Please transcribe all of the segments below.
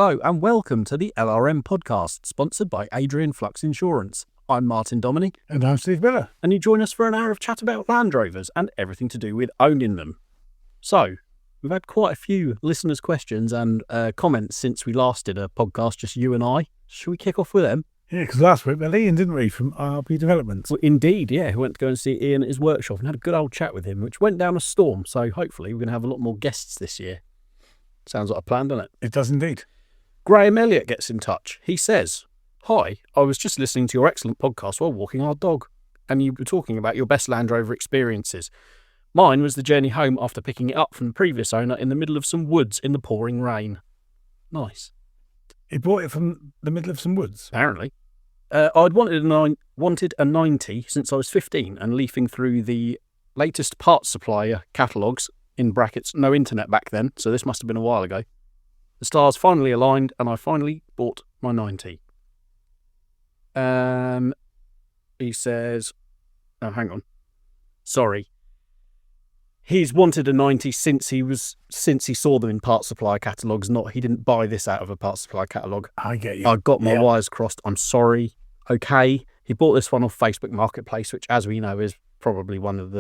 Hello and welcome to the LRM podcast, sponsored by Adrian Flux Insurance. I'm Martin Dominy. And I'm Steve Miller. And you join us for an hour of chat about Land Rovers and everything to do with owning them. So, we've had quite a few listeners' questions and comments since we last did a podcast, just you and I. Should we kick off with them? Yeah, because last week we had Ian, didn't we, from RP Developments? Well, indeed, yeah. We went to go and see Ian at his workshop and had a good old chat with him, which went down a storm. So hopefully we're going to have a lot more guests this year. Sounds like a plan, doesn't it? It does indeed. Graham Elliott gets in touch. He says, "Hi, I was just listening to your excellent podcast while walking our dog, and you were talking about your best Land Rover experiences. Mine was the journey home after picking it up from the previous owner in the middle of some woods in the pouring rain." Nice. He bought it from the middle of some woods? Apparently. I'd wanted a 90 since I was 15 and leafing through the latest parts supplier catalogues, in brackets, no internet back then, so this must have been a while ago. The stars finally aligned and I finally bought my 90. He says, oh, hang on. Sorry. He's wanted a 90 since he saw them in parts supplier catalogues, not he didn't buy this out of a parts supplier catalogue. I get you. I got my wires crossed. I'm sorry. Okay. He bought this one off Facebook Marketplace, which, as we know, is probably one of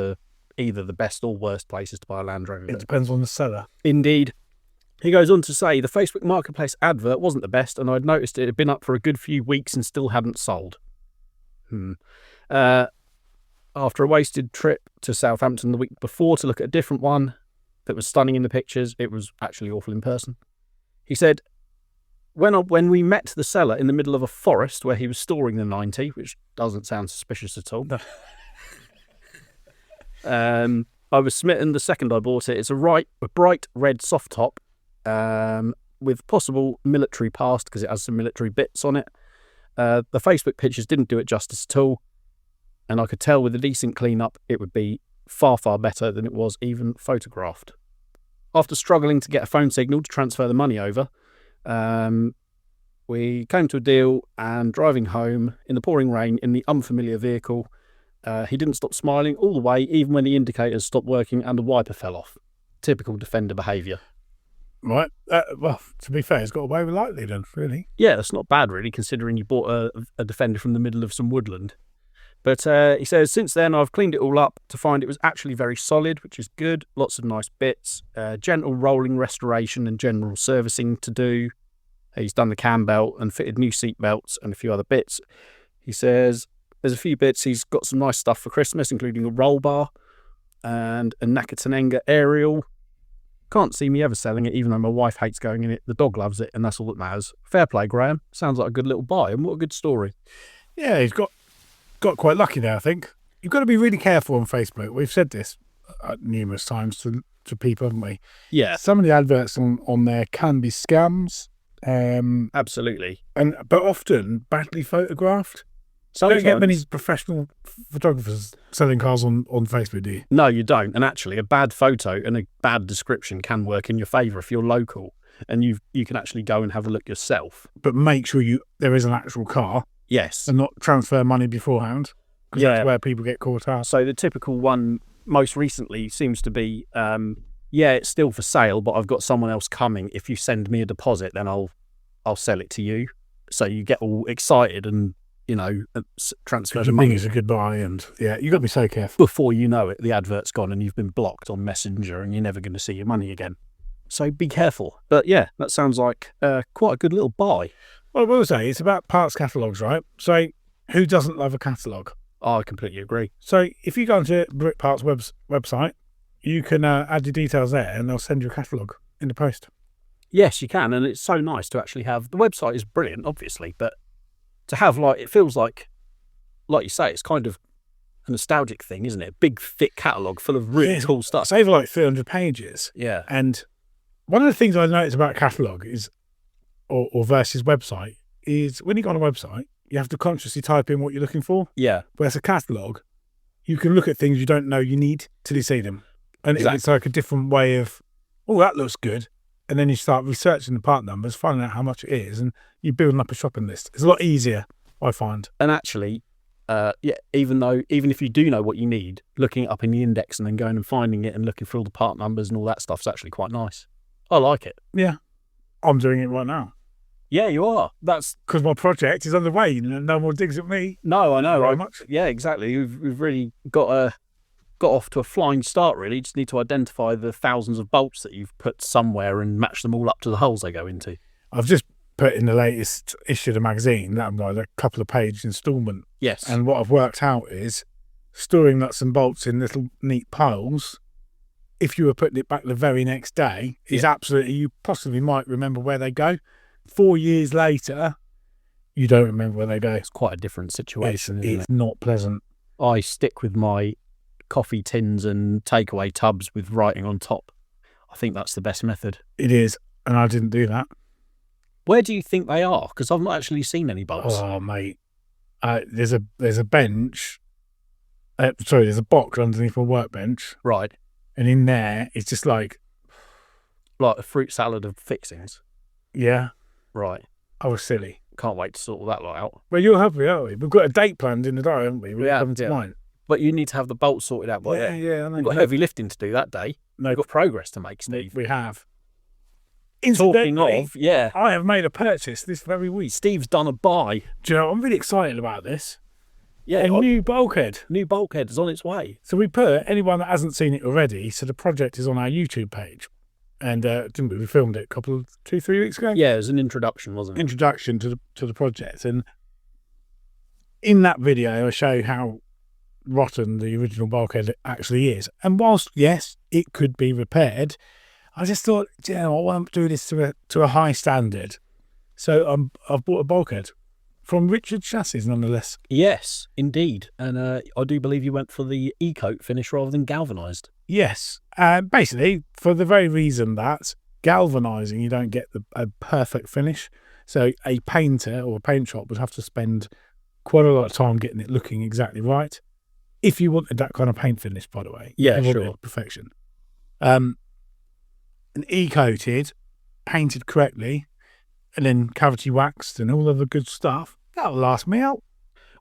either the best or worst places to buy a Land Rover. It depends on the seller. Indeed. He goes on to say, the Facebook Marketplace advert wasn't the best, and I'd noticed it had been up for a good few weeks and still hadn't sold. After a wasted trip to Southampton the week before to look at a different one that was stunning in the pictures, it was actually awful in person. He said, when we met the seller in the middle of a forest where he was storing the 90, which doesn't sound suspicious at all, No. I was smitten the second I bought it. It's a bright red soft top with possible military past because it has some military bits on it. The Facebook pictures didn't do it justice at all. And I could tell with a decent clean-up, it would be far, far better than it was even photographed. After struggling to get a phone signal to transfer the money over, we came to a deal, and driving home in the pouring rain in the unfamiliar vehicle, he didn't stop smiling all the way, even when the indicators stopped working and the wiper fell off. Typical Defender behaviour. Right. Well, to be fair, he's got away with lightly then, really. Yeah, that's not bad, really, considering you bought a Defender from the middle of some woodland. But he says, since then, I've cleaned it all up to find it was actually very solid, which is good. Lots of nice bits, gentle rolling restoration and general servicing to do. He's done the cam belt and fitted new seat belts and a few other bits. He says there's a few bits. He's got some nice stuff for Christmas, including a roll bar and a Nakatanenga aerial. Can't see me ever selling it, even though my wife hates going in it. The dog loves it, and that's all that matters. Fair play, Graham. Sounds like a good little buy, and what a good story. Yeah, he's got quite lucky there, I think. You've got to be really careful on Facebook. We've said this numerous times to people, haven't we? Yeah. Some of the adverts on there can be scams. Absolutely. But often badly photographed. So you don't get many professional photographers selling cars on Facebook, do you? No, you don't. And actually, a bad photo and a bad description can work in your favour if you're local, and you can actually go and have a look yourself. But make sure there is an actual car. Yes. And not transfer money beforehand. Because that's where people get caught out. So the typical one most recently seems to be, it's still for sale, but I've got someone else coming. If you send me a deposit, then I'll sell it to you. So you get all excited and, transfer the money. It's a good buy, and you've got to be so careful. Before you know it, the advert's gone and you've been blocked on Messenger and you're never going to see your money again. So be careful. But yeah, that sounds like quite a good little buy. Well, I will say, it's about parts catalogues, right? So who doesn't love a catalogue? I completely agree. So if you go onto Brick Parts website, you can add your details there and they'll send you a catalogue in the post. Yes, you can. And it's so nice to actually have. The website is brilliant, obviously, but to have, it feels like you say, it's kind of a nostalgic thing, isn't it? A big, thick catalogue full of really cool stuff. It's over 300 pages. Yeah. And one of the things I noticed about catalogue is, or versus website, is when you go on a website, you have to consciously type in what you're looking for. Yeah. Whereas a catalogue, you can look at things you don't know you need till you see them. And exactly. It's like a different way of, that looks good. And then you start researching the part numbers, finding out how much it is, and you're building up a shopping list. It's a lot easier, I find. And actually, even if you do know what you need, looking it up in the index and then going and finding it and looking for all the part numbers and all that stuff is actually quite nice. I like it. Yeah. I'm doing it right now. Yeah, you are. That's because my project is on the way and no more digs at me. no, I know. Very much. Yeah, exactly. We've really got off to a flying start. Really, you just need to identify the thousands of bolts that you've put somewhere and match them all up to the holes they go into. I've just put in the latest issue of the magazine, that I'm like a couple of page instalment. Yes. And what I've worked out is storing nuts and bolts in little neat piles. If you were putting it back the very next day, is absolutely, you possibly might remember where they go. 4 years later, you don't remember where they go. It's quite a different situation, isn't It's not pleasant. I stick with my coffee tins and takeaway tubs with writing on top. I think that's the best method. It is, and I didn't do that. Where do you think they are? Because I've not actually seen any bolts. Oh, mate. There's a bench. There's a box underneath a workbench. Right. And in there, it's just like a fruit salad of fixings. Yeah. Right. I was silly. Can't wait to sort all that lot out. Well, you're happy, aren't we? We've got a date planned in the diary, haven't we? We're Yeah, coming tonight. But you need to have the bolts sorted out by then. Yeah, I know. You've got heavy lifting to do that day. No, You've got progress to make, Steve. we have. Talking of, yeah. I have made a purchase this very week. Steve's done a buy. Do you know, I'm really excited about this. Yeah. A new bulkhead. New bulkhead is on its way. So we put, anyone that hasn't seen it already, so the project is on our YouTube page. And didn't we? We filmed it a 2-3 weeks ago. Yeah, it was an introduction, wasn't it? Introduction to the project. And in that video, I show how rotten the original bulkhead actually is. And whilst, yes, it could be repaired, I just thought, you know, I want to do this to a high standard. So I've bought a bulkhead from Richard Chassis, nonetheless. Yes, indeed. And I do believe you went for the e-coat finish rather than galvanised. Yes. Basically, for the very reason that galvanising, you don't get a perfect finish. So a painter or a paint shop would have to spend quite a lot of time getting it looking exactly right. If you wanted that kind of paint finish, by the way. Yeah, you sure. wanted perfection. An e-coated, painted correctly, and then cavity waxed and all of the good stuff, that'll last me out.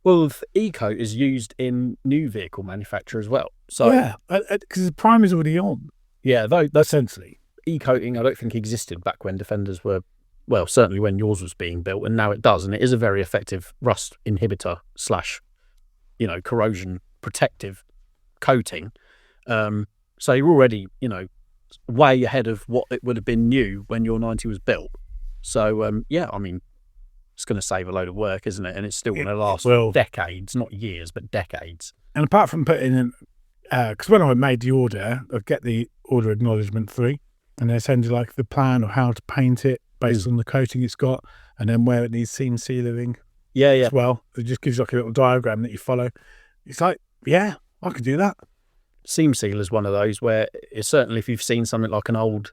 Well, e-coat is used in new vehicle manufacture as well. So yeah, because the primer's already on. Yeah, though essentially. E-coating I don't think existed back when Defenders were, well, certainly when yours was being built, and now it does, and it is a very effective rust inhibitor / corrosion protective coating. So you're already, way ahead of what it would have been new when your 90 was built. So, yeah, I mean, it's going to save a load of work, isn't it? And it's still going to last decades, not years, but decades. And apart from putting in, because when I made the order, I get the order acknowledgement through, and they send you like the plan of how to paint it based on the coating it's got, and then where it needs seam sealing. Yeah. As well, it just gives you like a little diagram that you follow. It's like, yeah, I could do that. Seam seal is one of those where it's certainly if you've seen something like an old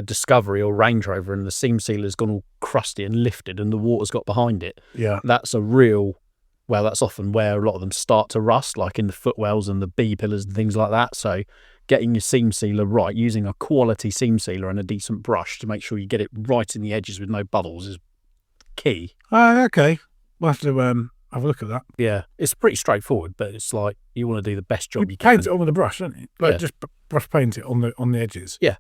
Discovery or Range Rover and the seam sealer's gone all crusty and lifted and the water's got behind it. Yeah, that's that's often where a lot of them start to rust, like in the footwells and the B pillars and things like that. So getting your seam sealer right, using a quality seam sealer and a decent brush to make sure you get it right in the edges with no bubbles is key. Okay, we'll have to have a look at that. Yeah, it's pretty straightforward, but it's like you want to do the best job you can. Paint it on with a brush, don't you? Like just brush paint it on the edges. Yeah.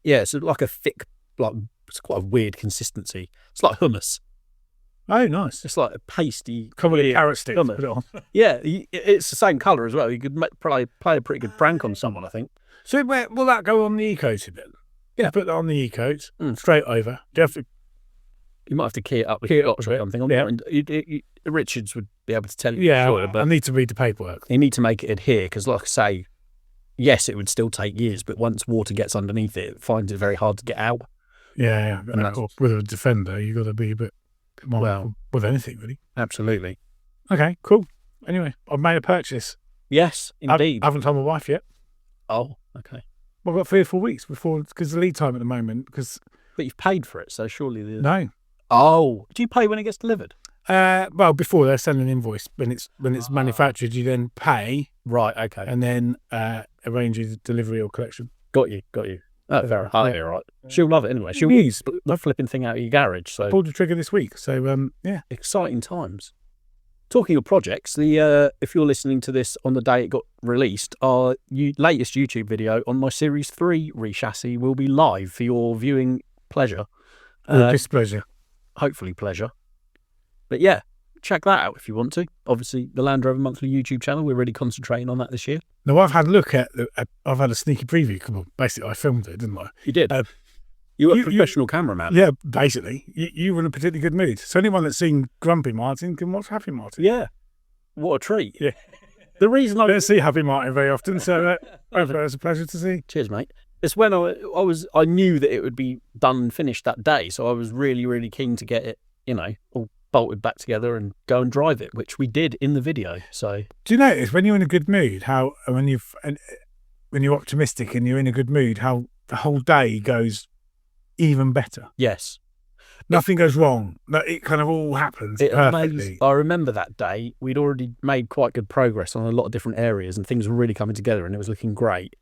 Yeah, it's like a thick, it's quite a weird consistency. It's like hummus. Oh, nice. It's like a pasty. Come with a carrot stick to put it on. Yeah, it's the same colour as well. You could probably play a pretty good prank on someone, I think. So where will that go on the e-coat then? Yeah. Put that on the e-coat, straight over. You might have to key it up with Scotch or something. Yeah. Richards would be able to tell you. Yeah, sure, but I need to read the paperwork. You need to make it adhere because, like I say, yes, it would still take years, but once water gets underneath it, it finds it very hard to get out. Yeah. With a Defender, you've got to be a bit more with anything, really. Absolutely. Okay, cool. Anyway, I've made a purchase. Yes, indeed. I haven't told my wife yet. Oh, okay. Well, I've got 3 or 4 weeks before, because the lead time at the moment, But you've paid for it, so surely No. Oh, do you pay when it gets delivered? Well, before they send an invoice, when it's manufactured, you then pay. Right, okay. And then arrange your delivery or collection. Got you. Oh, fair enough. All right. She'll love it anyway. She'll use the flipping thing out of your garage. So pulled the trigger this week. So yeah, exciting times. Talking of projects, if you're listening to this on the day it got released, our latest YouTube video on my Series 3 rechassis will be live for your viewing pleasure. Displeasure. hopefully pleasure. But yeah, check that out if you want to. Obviously, the Land Rover Monthly YouTube channel, we're really concentrating on that this year. Now, I've had a look at, I've had a sneaky preview. Well, basically, I filmed it, didn't I? You did. You were a professional cameraman. Yeah, basically. You were in a particularly good mood. So anyone that's seen Grumpy Martin can watch Happy Martin. Yeah. What a treat. Yeah. The reason I don't see Happy Martin very often, so it's a pleasure to see. Cheers, mate. It's when I knew that it would be done and finished that day, so I was really, really keen to get it, all bolted back together and go and drive it, which we did in the video. So, do you notice when you're in a good mood, how when you're optimistic and you're in a good mood, how the whole day goes even better? Yes. Nothing goes wrong. It kind of all happens perfectly. I remember that day, we'd already made quite good progress on a lot of different areas and things were really coming together and it was looking great.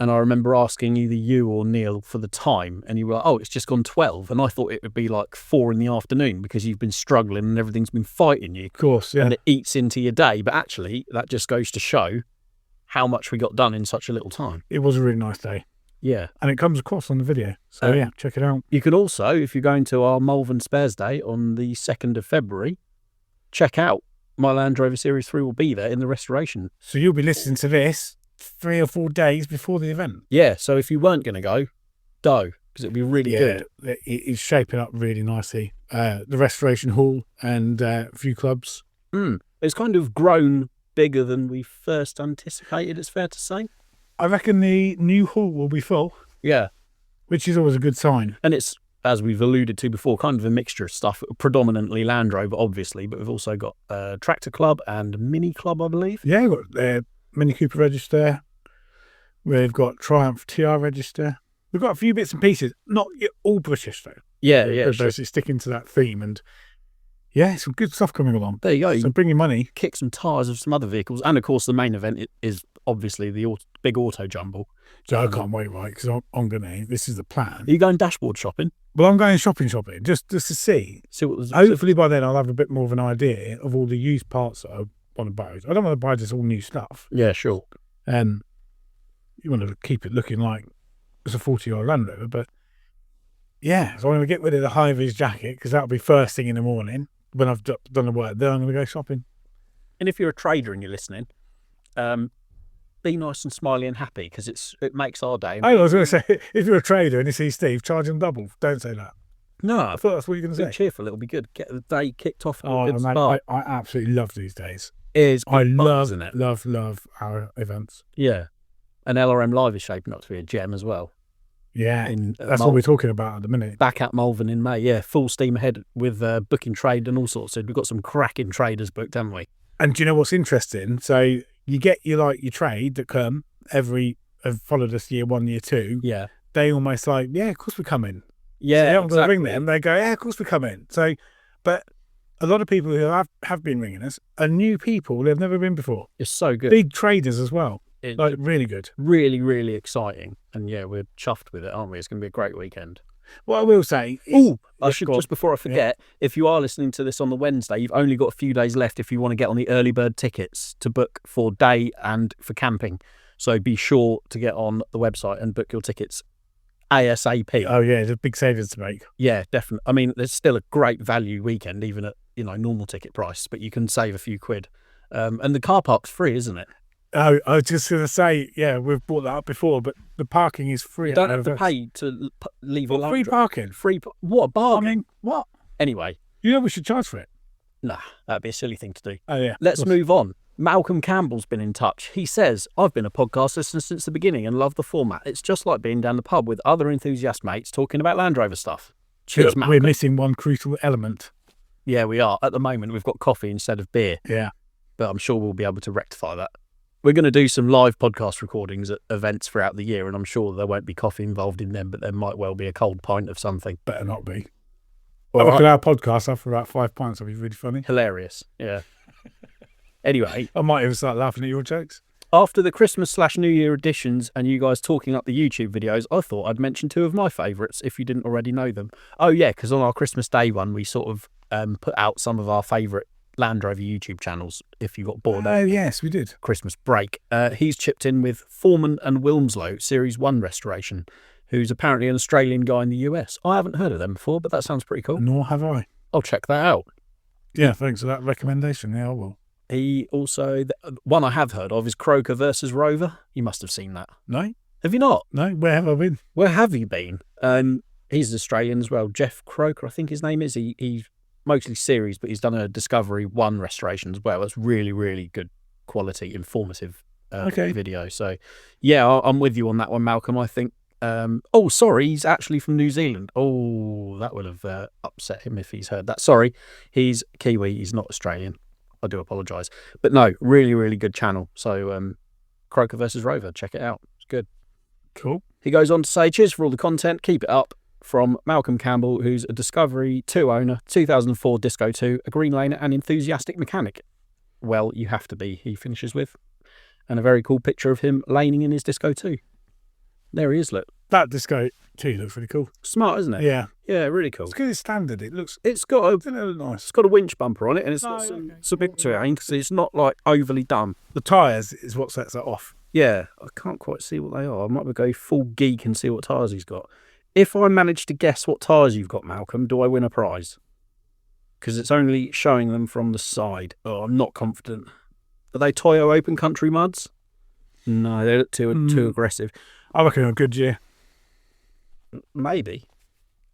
And I remember asking either you or Neil for the time and you were like, oh, it's just gone 12. And I thought it would be like 4 in the afternoon because you've been struggling and everything's been fighting you. Of course, yeah. And it eats into your day. But actually, that just goes to show how much we got done in such a little time. It was a really nice day. Yeah. And it comes across on the video. So yeah, check it out. You can also, if you're going to our Malvern Spares Day on the 2nd of February, check out my Land Rover Series 3 will be there in the restoration. So you'll be listening to this 3 or 4 days before the event. Yeah, so if you weren't going to go because it'll be really good. It's shaping up really nicely. The restoration hall and a few clubs. It's kind of grown bigger than we first anticipated, it's fair to say. I reckon the new hall will be full. Yeah. Which is always a good sign. And it's, as we've alluded to before, kind of a mixture of stuff, predominantly Land Rover, obviously, but we've also got a tractor club and Mini Club, I believe. Yeah, we've got Mini Cooper register. We've got Triumph TR register. We've got a few bits and pieces. Not all British, though. Yeah. Basically sticking to that theme. And yeah, some good stuff coming along. There you go. So bring your money. Kick some tyres of some other vehicles. And, of course, the main event is obviously the big auto jumble. So I can't wait, right? Because I'm going to, this is the plan. Are you going dashboard shopping? Well, I'm going shopping, just to see. Hopefully by then I'll have a bit more of an idea of all the used parts that I want to buy. I don't want to buy just all new stuff. Yeah, sure. You want to keep it looking like it's a 40-year-old Land Rover, but yeah, so I'm going to get rid of the high-vis jacket because that'll be first thing in the morning when I've done the work. Then I'm going to go shopping. And if you're a trader and you're listening, be nice and smiley and happy because it makes our day. I was going to say, if you're a trader and you see Steve, charge him double. Don't say that. No, I thought that's what you're going to say. Be cheerful, it'll be good. Get the day kicked off. Oh man, I absolutely love these days. I love our events. Yeah, and LRM Live is shaping up to be a gem as well. Yeah, that's what we're talking about at the minute. Back at Malvern in May, yeah, full steam ahead with booking trade and all sorts. So we've got some cracking traders booked, haven't we? And do you know what's interesting? So you get your trade that come have followed us year 1, year 2. Yeah, they almost like, yeah, of course we come in. Yeah, so I'm going to ring them. They go, yeah, of course we come in. So, but a lot of people who have been ringing us are new people they've never been before. It's so good. Big traders as well. Really good. Really, really exciting. And yeah, we're chuffed with it, aren't we? It's going to be a great weekend. What I will say... I should, just before I forget, if you are listening to this on the Wednesday, you've only got a few days left if you want to get on the early bird tickets to book for day and for camping. So be sure to get on the website and book your tickets ASAP. Oh yeah, there's big savings to make. Yeah, definitely. I mean, there's still a great value weekend, even at normal ticket price, but you can save a few quid. And the car park's free, isn't it? Oh, I was just going to say, yeah, we've brought that up before, but the parking is free. You don't have to pay to leave a free parking. What a bargain! I mean, what? Anyway, we should charge for it. Nah, that'd be a silly thing to do. Oh yeah. Let's move on. Malcolm Campbell's been in touch. He says, I've been a podcast listener since the beginning and love the format. It's just like being down the pub with other enthusiast mates talking about Land Rover stuff. Cheers, Malcolm. We're missing one crucial element. Yeah, we are. At the moment, we've got coffee instead of beer. Yeah. But I'm sure we'll be able to rectify that. We're going to do some live podcast recordings at events throughout the year, and I'm sure there won't be coffee involved in them, but there might well be a cold pint of something. Better not be. Well, look at our podcast after about 5 pints. That'll be really funny. Hilarious. Yeah. Anyway. I might even start laughing at your jokes. After the Christmas/New Year editions and you guys talking up the YouTube videos, I thought I'd mention 2 of my favourites if you didn't already know them. Oh yeah, because on our Christmas Day one, we sort of put out some of our favourite Land Rover YouTube channels if you got bored. Oh yes, we did. Christmas break. He's chipped in with Foreman and Wilmslow Series 1 restoration. who's apparently an Australian guy in the US. I haven't heard of them before, but that sounds pretty cool. Nor have I. I'll check that out. Yeah, thanks for that recommendation. Yeah, I will. He also, one I have heard of is Croker versus Rover. You must have seen that. No? Have you not? No? Where have I been? Where have you been? He's Australian as well. Jeff Croker, I think his name is. He's mostly series, but he's done a Discovery 1 restoration as well. It's really, really good quality, informative video. So, yeah, I'm with you on that one, Malcolm. I think. Sorry, he's actually from New Zealand. Oh, that would have upset him if he's heard that. Sorry, he's Kiwi. He's not Australian. I do apologise. But no, really, really good channel. So, Croker versus Rover, check it out. It's good. Cool. He goes on to say, cheers for all the content. Keep it up. From Malcolm Campbell, who's a Discovery 2 owner, 2004 Disco 2, a green laner and enthusiastic mechanic. Well, you have to be, he finishes with. And a very cool picture of him laning in his Disco 2. There he is, look. That Disco 2 looks really cool. Smart, isn't it? Yeah. Yeah, really cool. It's good as standard. It's got a nice. It's got a winch bumper on it, and it's got some bit to it, because it's not like overly done. The tyres is what sets that off. Yeah, I can't quite see what they are. I might go full geek and see what tyres he's got. If I manage to guess what tyres you've got, Malcolm, do I win a prize? Because it's only showing them from the side. Oh, I'm not confident. Are they Toyo Open Country muds? No, they look too aggressive. I reckon a good year. Maybe.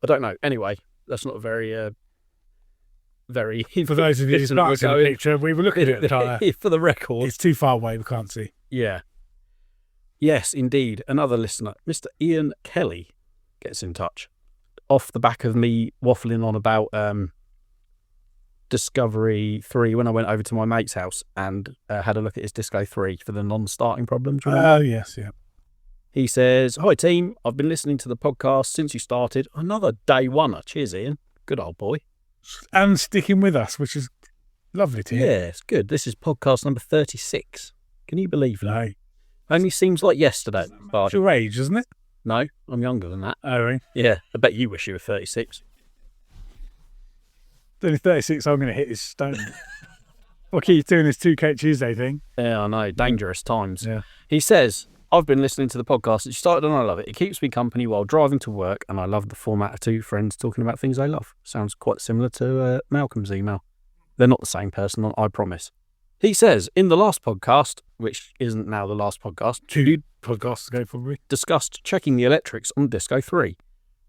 I don't know. Anyway, that's not very... For those of you who can't see the picture, we were looking at the tyre. For the record. It's too far away, we can't see. Yeah. Yes, indeed. Another listener, Mr. Ian Kelly, gets in touch off the back of me waffling on about Discovery 3 when I went over to my mate's house and had a look at his Disco 3 for the non-starting problems. Oh, yes, yeah. He says, hi team, I've been listening to the podcast since you started. Another day oneer. Cheers, Ian. Good old boy. And sticking with us, which is lovely to hear. Yeah, it's good. This is podcast number 36. Can you believe that? No. Only seems like yesterday. It's your age, isn't it? No, I'm younger than that. Oh, really? Yeah, I bet you wish you were 36. Only 36, I'm going to hit his stone. What are you doing this 2K Tuesday thing? Yeah, I know. Dangerous times. Yeah. He says, I've been listening to the podcast that you started and I love it. It keeps me company while driving to work and I love the format of two friends talking about things they love. Sounds quite similar to Malcolm's email. They're not the same person, I promise. He says, in the last podcast, which isn't now the last podcast, 2 podcasts ago probably, discussed checking the electrics on Disco 3.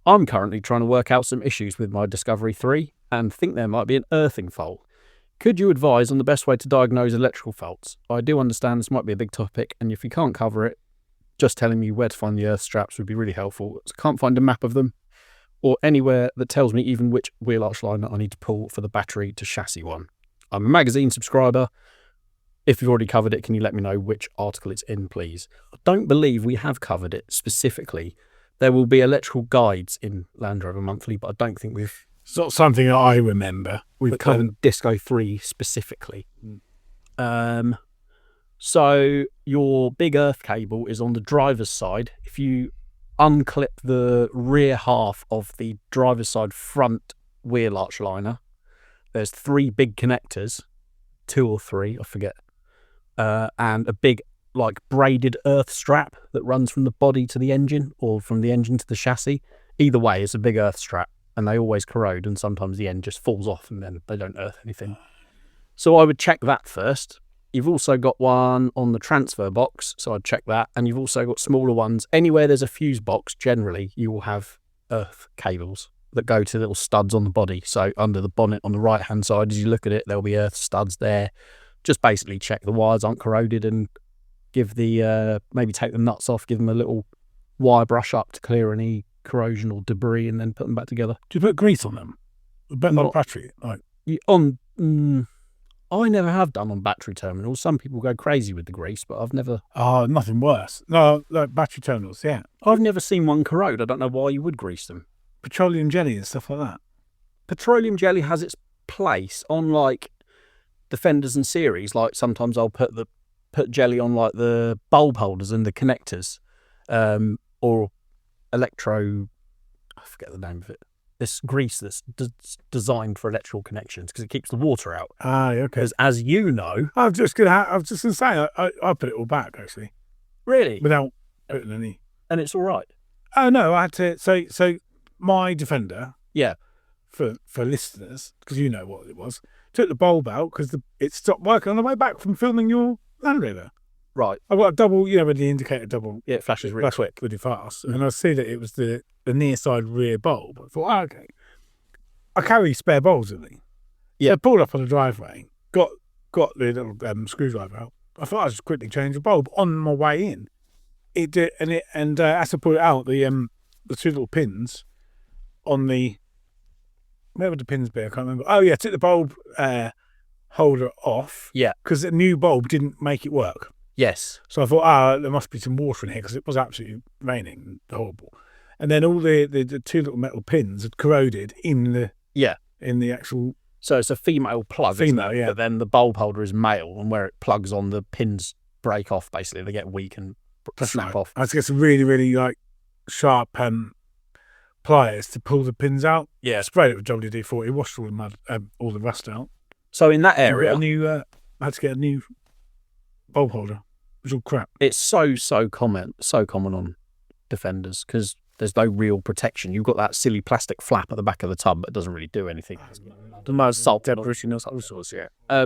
I'm currently trying to work out some issues with my Discovery 3 and think there might be an earthing fault. Could you advise on the best way to diagnose electrical faults? I do understand this might be a big topic, and if you can't cover it, just telling me where to find the earth straps would be really helpful. I can't find a map of them, or anywhere that tells me even which wheel arch line I need to pull for the battery to chassis one. I'm a magazine subscriber. If you've already covered it, can you let me know which article it's in, please? I don't believe we have covered it specifically. There will be electrical guides in Land Rover Monthly, but I don't think we've... It's not something that I remember. We've covered Disco 3 specifically. So your big earth cable is on the driver's side. If you unclip the rear half of the driver's side front wheel arch liner, there's 3 big connectors, 2 or 3, I forget, and a big like braided earth strap that runs from the body to the engine or from the engine to the chassis. Either way, it's a big earth strap, and they always corrode, and sometimes the end just falls off and then they don't earth anything. So I would check that first. You've also got one on the transfer box, so I'd check that. And you've also got smaller ones. Anywhere there's a fuse box, generally, you will have earth cables that go to little studs on the body. So under the bonnet on the right-hand side, as you look at it, there'll be earth studs there. Just basically check the wires aren't corroded and give the, maybe take the nuts off, give them a little wire brush up to clear any corrosion or debris, and then put them back together. Do you put grease on them? But not battery? Like. I never have done on battery terminals. Some people go crazy with the grease, but I've never... Oh, nothing worse. No, like battery terminals, yeah. I've never seen one corrode. I don't know why you would grease them. Petroleum jelly and stuff like that. Petroleum jelly has its place on, like, Defenders and series. Like, sometimes I'll put jelly on, like, the bulb holders and the connectors. Or electro... I forget the name of it. This grease that's designed for electrical connections because it keeps the water out. Ah, okay. Because as you know, I was just gonna say I put it all back actually. Really, without putting any. And it's all right. Oh no, I had to. So my Defender. Yeah. For listeners, because you know what it was, took the bulb out because it stopped working on the way back from filming your Land Rover. Right. I've got a double, you know, when the indicator double, Yeah, it flashes really quick. really fast, and I see that it was the near side rear bulb. I thought, okay, I carry spare bulbs with me. Yeah. So I pulled up on the driveway, got the little screwdriver out. I thought I'd just quickly change the bulb on my way in. It did, and as I pulled it out, the 2 little pins on the, where would the pins be? I can't remember. Oh yeah, took the bulb holder off. Yeah. Because the new bulb didn't make it work. Yes. So I thought, there must be some water in here because it was absolutely raining, horrible. And then all the 2 little metal pins had corroded in the actual. So it's a female plug. Female, isn't it? yeah. But then the bulb holder is male, and where it plugs on, the pins break off. Basically, they get weak and snap off. I had to get some really, really sharp pliers to pull the pins out. Yeah. Sprayed it with WD-40, washed all the mud, all the rust out. So in that area, I had to get a new bulb holder. It was all crap. it's so common on Defenders because there's no real protection. You've got that silly plastic flap at the back of the tub, but it doesn't really do anything. The most salt, yeah.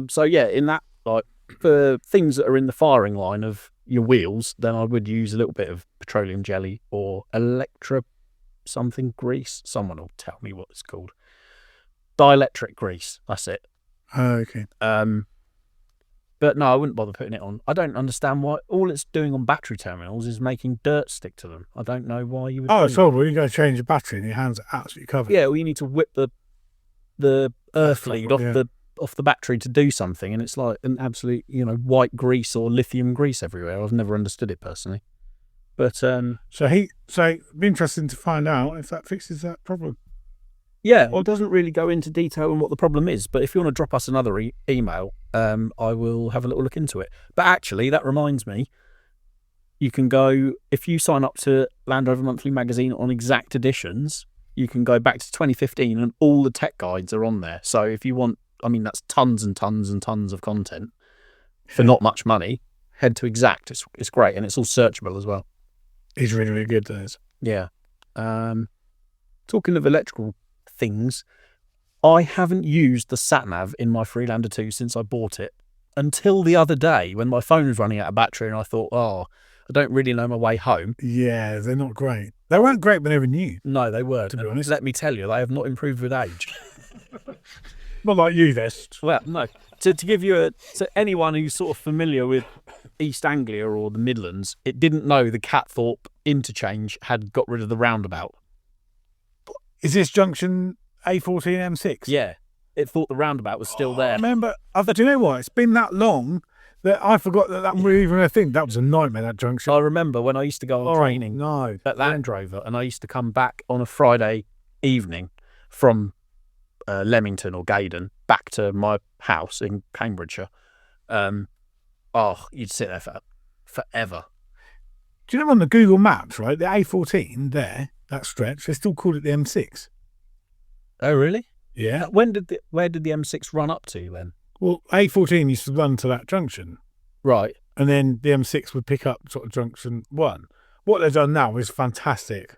So yeah, in that, like, for things that are in the firing line of your wheels, then I would use a little bit of petroleum jelly or electra something grease. Someone will tell me what it's called. Dielectric grease. That's it. Oh, okay. But no, I wouldn't bother putting it on. I don't understand why. All it's doing on battery terminals is making dirt stick to them. I don't know why you would. Oh, it's horrible. You go change the battery and your hands are absolutely covered. Yeah, well, you need to whip the earth lead off the battery to do something, and it's like an absolute, white grease or lithium grease everywhere. I've never understood it personally. But so it'd be interesting to find out if that fixes that problem. yeah, well, it doesn't really go into detail on what the problem is. But if you want to drop us another email, I will have a little look into it. But actually, that reminds me, you can go, if you sign up to Land Rover Monthly magazine on exact editions, you can go back to 2015 and all the tech guides are on there. So if you want, that's tons and tons and tons of content for not much money, head to exact. It's great, and it's all searchable as well. It's really, really good, those. Yeah. Talking of electrical things, I haven't used the satnav in my Freelander 2 since I bought it until the other day when my phone was running out of battery, and I thought, I don't really know my way home. Yeah, they're not great. They weren't great when they were new. No, they weren't. To be honest. Let me tell you, they have not improved with age. Not like you, this. Well, no. To give you to anyone who's sort of familiar with East Anglia or the Midlands, it didn't know the Catthorpe interchange had got rid of the roundabout. Is this junction A14 M6? Yeah. It thought the roundabout was still there. I remember, do you know what? It's been that long that I forgot that was even a thing. That was a nightmare, that junction. I remember when I used to go on training at Land Rover, and I used to come back on a Friday evening from Leamington or Gaydon back to my house in Cambridgeshire. You'd sit there for forever. Do you know on the Google Maps, right, the A14 there, that stretch, they still call it the M6. Oh, really? Yeah. Where did the M6 run up to then? Well, A14 used to run to that junction. Right. And then the M6 would pick up sort of junction 1. What they've done now is fantastic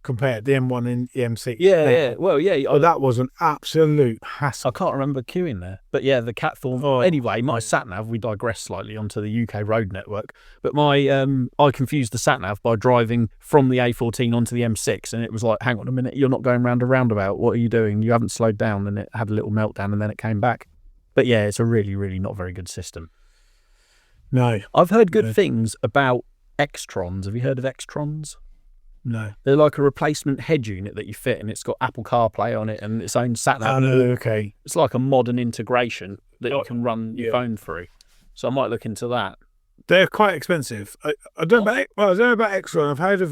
compared to the M1 and the M6. Yeah. Well, yeah. But that was an absolute hassle. I can't remember queuing there. But yeah, the Catthorne. Anyway, my satnav, we digress slightly onto the UK road network. But I confused the satnav by driving from the A14 onto the M6, and it was like, hang on a minute, you're not going round a roundabout. What are you doing? You haven't slowed down. And it had a little meltdown, and then it came back. But yeah, it's a really, really not very good system. No. I've heard good things about Extrons. Have you heard of Extrons? No. They're like a replacement head unit that you fit, and it's got Apple CarPlay on it and its own satnav. Oh, no, okay. It's like a modern integration that you can run your phone through. So I might look into that. They're quite expensive. I don't know about Extron. I've heard of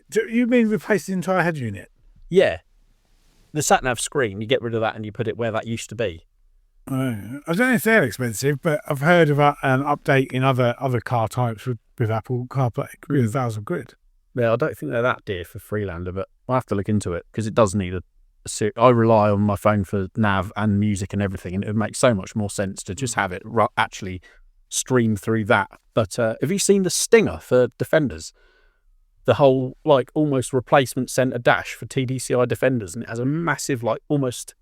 do you mean replace the entire head unit? Yeah. The satnav screen, you get rid of that and you put it where that used to be. I don't know if they're expensive, but I've heard about an update in other car types with Apple CarPlay. Could be £1,000. Yeah, I don't think they're that dear for Freelander, but I'll have to look into it because it does need I rely on my phone for nav and music and everything, and it would make so much more sense to just have it actually stream through that. But have you seen the Stinger for Defenders? the whole like almost replacement centre dash for TDCi Defenders, and it has a massive like almost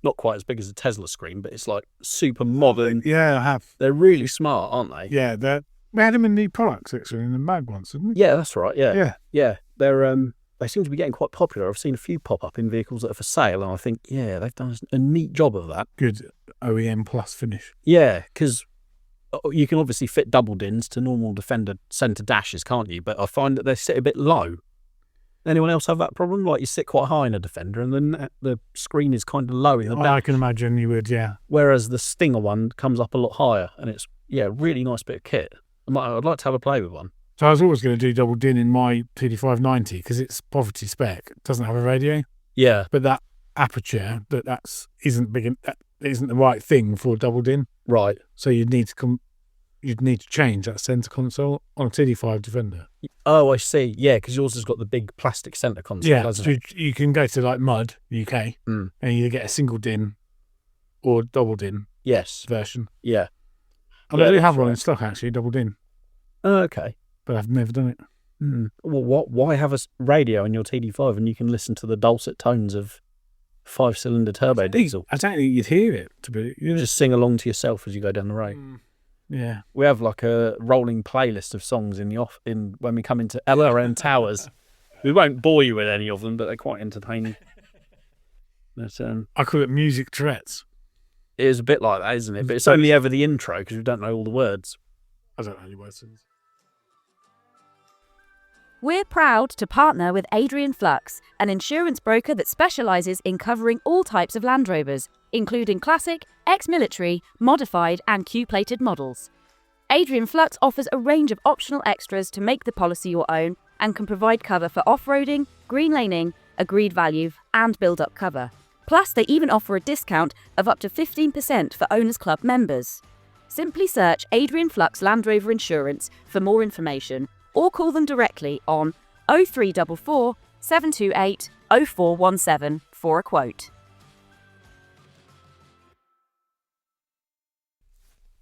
not quite as big as a Tesla screen, but it's like super modern. Yeah, I have. They're really smart, aren't they? Yeah, we had them in the product section in the mag once, didn't we? Yeah, that's right. Yeah. Yeah. They're they seem to be getting quite popular. I've seen a few pop up in vehicles that are for sale, and I think they've done a neat job of that. Good OEM plus finish. Yeah, because you can obviously fit double dins to normal Defender centre dashes, can't you? But I find that they sit a bit low. Anyone else have that problem? Like you sit quite high in a Defender and then the screen is kind of low in the back. I can imagine you would, yeah. Whereas the Stinger one comes up a lot higher, and it's, really nice bit of kit. I'd like to have a play with one. So I was always going to do double din in my TD590 because it's poverty spec. It doesn't have a radio. Yeah. But that aperture, isn't big, that isn't the right thing for a double din. Right. So you'd need to change that centre console on a TD5 Defender. Oh, I see. Yeah, because yours has got the big plastic centre console, Yeah, doesn't so it? you can go to like Mud, UK, and either get a single din or double din Yes. version. Yeah. And I do have one in stock, actually, double din, Oh, okay. but I've never done it. Well, why have a radio in your TD5 and you can listen to the dulcet tones of 5-cylinder turbo diesel? I don't think you'd hear it. You just sing along to yourself as you go down the road. Yeah. We have like a rolling playlist of songs in when we come into LRN Towers. We won't bore you with any of them, but they're quite entertaining. But, I call it music Tourette's. it is a bit like that, isn't it? But it's only ever the intro because we don't know all the words. I don't know any words. We're proud to partner with Adrian Flux, an insurance broker that specialises in covering all types of Land Rovers, including classic, ex-military, modified and Q-plated models. Adrian Flux offers a range of optional extras to make the policy your own and can provide cover for off-roading, green laning, agreed value and build-up cover. Plus, they even offer a discount of up to 15% for Owners Club members. Simply search Adrian Flux Land Rover Insurance for more information or call them directly on 0344 728 0417 for a quote.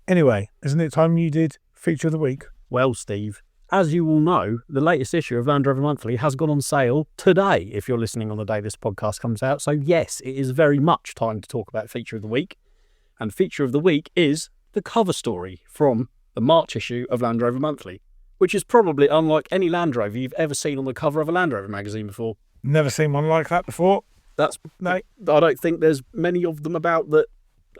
Anyway, isn't it time you did Feature of the Week? Well, Steve, as you all know, the latest issue of Land Rover Monthly has gone on sale today, if you're listening on the day this podcast comes out. So yes, it is very much time to talk about Feature of the Week. And Feature of the Week is the cover story from the March issue of Land Rover Monthly, which is probably unlike any Land Rover you've ever seen on the cover of a Land Rover magazine before. Never seen one like that before. No, I don't think there's many of them about that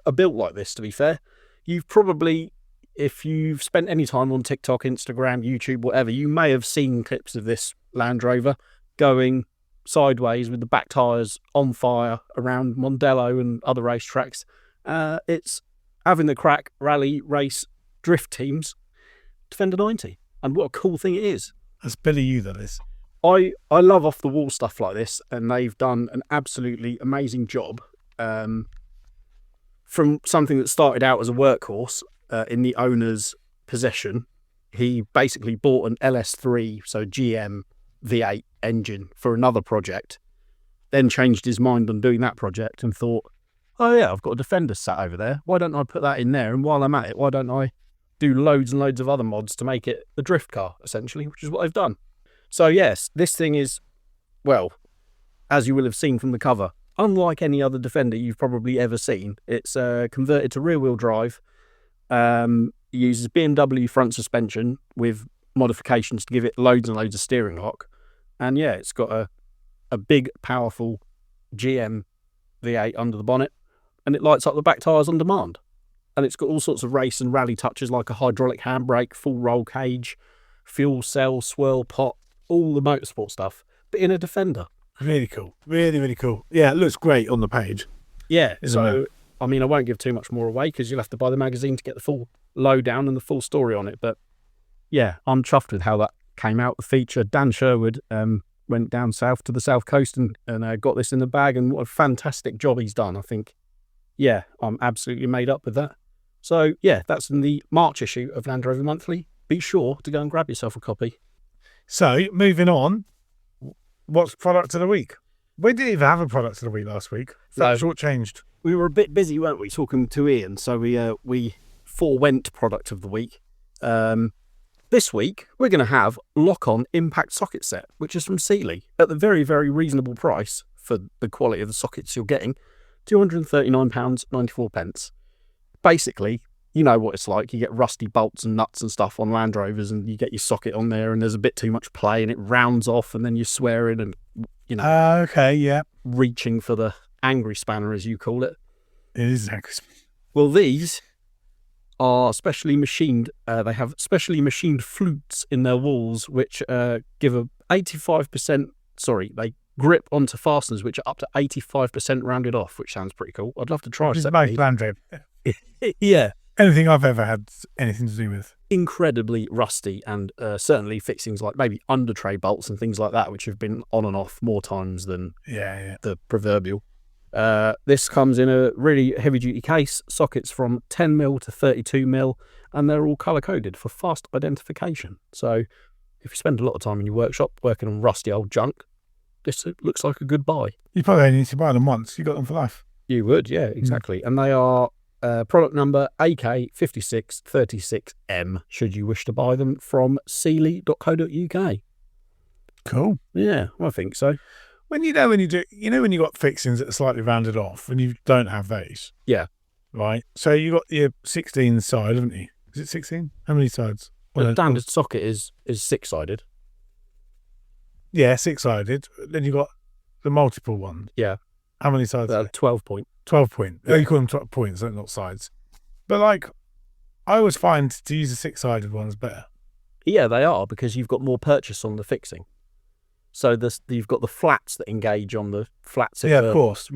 are built like this, to be fair. You've probably, if you've spent any time on TikTok, Instagram, YouTube, whatever, you may have seen clips of this Land Rover going sideways with the back tyres on fire around Mondello and other racetracks. It's having the crack rally race drift teams Defender 90. And what a cool thing it is. That's Billy U, that is. I love off-the-wall stuff like this, and they've done an absolutely amazing job. From something that started out as a workhorse in the owner's possession, he basically bought an LS3, so GM V8 engine for another project, then changed his mind on doing that project and thought, oh yeah, I've got a Defender sat over there. Why don't I put that in there? And while I'm at it, why don't I do loads and loads of other mods to make it a drift car, essentially, which is what they've done. So yes, this thing is, well, as you will have seen from the cover, unlike any other Defender you've probably ever seen. It's converted to rear-wheel drive, uses BMW front suspension with modifications to give it loads and loads of steering lock. And yeah, it's got a big, powerful GM V8 under the bonnet, and it lights up the back tyres on demand. And it's got all sorts of race and rally touches like a hydraulic handbrake, full roll cage, fuel cell, swirl pot, all the motorsport stuff, but in a Defender. Really cool. Really, really cool. Yeah, it looks great on the page. Yeah, Isn't so, it? I mean, I won't give too much more away because you'll have to buy the magazine to get the full lowdown and the full story on it. But yeah, I'm chuffed with how that came out. The feature, Dan Sherwood went down south to the south coast and got this in the bag, and what a fantastic job he's done. I think, yeah, I'm absolutely made up with that. So yeah, that's in the March issue of Land Rover Monthly. Be sure to go and grab yourself a copy. So, moving on, what's product of the week? We didn't even have a product of the week last week. That shortchanged. We were a bit busy, weren't we, talking to Ian? So we forewent product of the week. This week, we're going to have lock-on impact socket set, which is from Sealy, at the very, very reasonable price for the quality of the sockets you're getting, £239.94. Basically, you know what it's like. You get rusty bolts and nuts and stuff on Land Rovers, and you get your socket on there, and there's a bit too much play, and it rounds off, and then you're swearing and, Okay, yeah. reaching for the angry spanner, as you call it. It is angry. Well, these are specially machined. They have specially machined flutes in their walls, which give a 85%. They grip onto fasteners, which are up to 85% rounded off, which sounds pretty cool. I'd love to try. It's most Land Rover. Yeah. Anything I've ever had anything to do with. Incredibly rusty, and certainly fixings like maybe under tray bolts and things like that, which have been on and off more times than the proverbial. This comes in a really heavy duty case, sockets from 10mm to 32mm, and they're all colour coded for fast identification. So if you spend a lot of time in your workshop working on rusty old junk, this looks like a good buy. You probably only need to buy them once. You got them for life. You would, yeah, exactly. And they are product number AK5636M, should you wish to buy them, from sealy.co.uk. Cool. Yeah, I think so. When you got fixings that are slightly rounded off and you don't have those. Yeah. Right. So you got your 16 side, haven't you? Is it 16? How many sides? The standard socket is 6-sided. Yeah, 6-sided. Then you got the multiple one. Yeah. How many sides? 12 point. 12 point. Yeah. You call them 12 points, not sides. But I always find to use the 6-sided ones better. Yeah, they are, because you've got more purchase on the fixing. So you've got the flats that engage on the flats. Yeah, of course.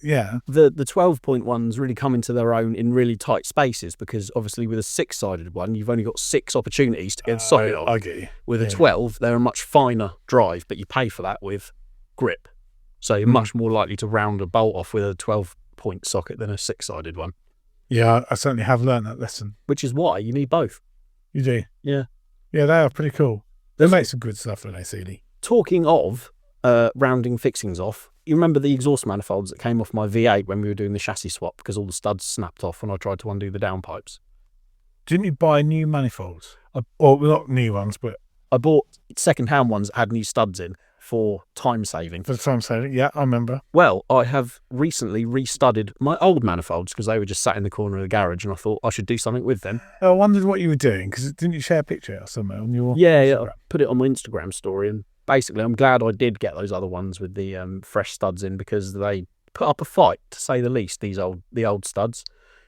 Yeah. The 12-point ones really come into their own in really tight spaces, because obviously with a 6-sided one, you've only got 6 opportunities to get the socket off. I get you. With a 12, they're a much finer drive, but you pay for that with grip. So you're much more likely to round a bolt off with a 12-point socket than a 6-sided one. Yeah, I certainly have learned that lesson. Which is why you need both. You do? Yeah. Yeah, they are pretty cool. They make some good stuff, don't they, Sealy? Talking of rounding fixings off, you remember the exhaust manifolds that came off my V8 when we were doing the chassis swap because all the studs snapped off when I tried to undo the downpipes? Didn't you buy new manifolds? Well, not new ones, but... I bought second-hand ones that had new studs in for time saving. For the time saving, yeah, I remember. Well, I have recently restudded my old manifolds because they were just sat in the corner of the garage, and I thought I should do something with them. I wondered what you were doing, because didn't you share a picture or somewhere on your... Yeah, I put it on my Instagram story, and basically I'm glad I did get those other ones with the fresh studs in, because they put up a fight, to say the least, the old studs,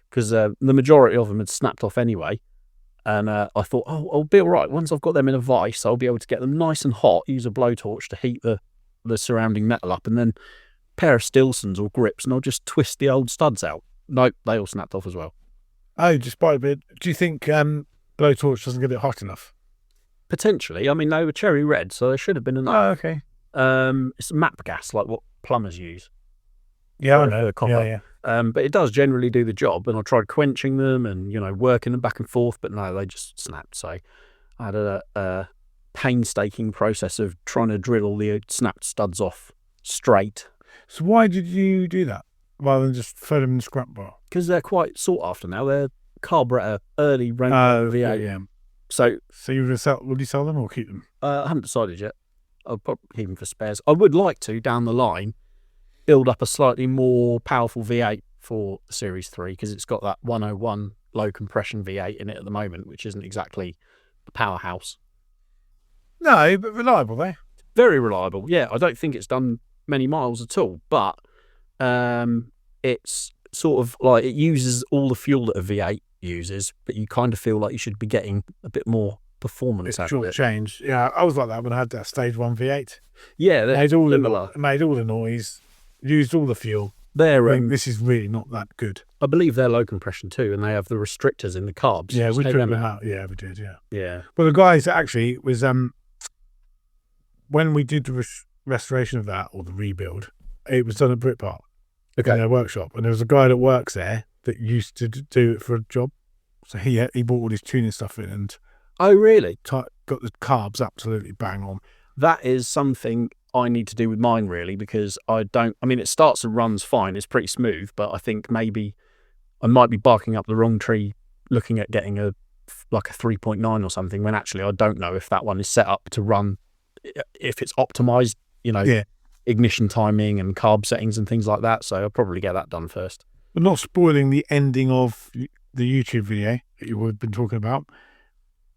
because the majority of them had snapped off anyway. And I thought, I'll be all right. Once I've got them in a vise, I'll be able to get them nice and hot, use a blowtorch to heat the surrounding metal up, and then a pair of Stilsons or grips, and I'll just twist the old studs out. Nope, they all snapped off as well. Oh, just by a bit. Do you think blowtorch doesn't get it hot enough? Potentially. I mean, they were cherry red, so they should have been enough. Oh, okay. It's map gas, like what plumbers use. Yeah, I know. Copper. Yeah. But it does generally do the job, and I tried quenching them and, working them back and forth, but no, they just snapped. So I had a painstaking process of trying to drill all the snapped studs off straight. So why did you do that rather than just throw them in the scrap bar? Because they're quite sought after now. They're carburetor, early Renault V8. Yeah. So you would you sell them or keep them? I haven't decided yet. I'll probably keep them for spares. I would like to, down the line, build up a slightly more powerful V8 for the Series 3, because it's got that 101 low compression V8 in it at the moment, which isn't exactly the powerhouse. No, but reliable, though. Very reliable, yeah. I don't think it's done many miles at all, but it's sort of like it uses all the fuel that a V8 uses, but you kind of feel like you should be getting a bit more performance out of it. Change. Yeah, I was like that when I had that Stage 1 V8. Yeah, they're similar. Made all the noise, used all the fuel. This is really not that good. I believe they're low compression too, and they have the restrictors in the carbs. Yeah, we tried them out. Yeah, we did. Yeah. Yeah. Well, the guys actually was when we did the restoration of that, or the rebuild, it was done at Brit Park. Okay. In their workshop, and there was a guy that works there that used to do it for a job. So he bought all his tuning stuff in and... Oh, really? Got the carbs absolutely bang on. That is something I need to do with mine, really, because it starts and runs fine. It's pretty smooth, but I think maybe I might be barking up the wrong tree looking at getting a like a 3.9 or something, when actually I don't know if that one is set up to run, if it's optimized, ignition timing and carb settings and things like that. So I'll probably get that done first. But not spoiling the ending of the YouTube video that you've been talking about.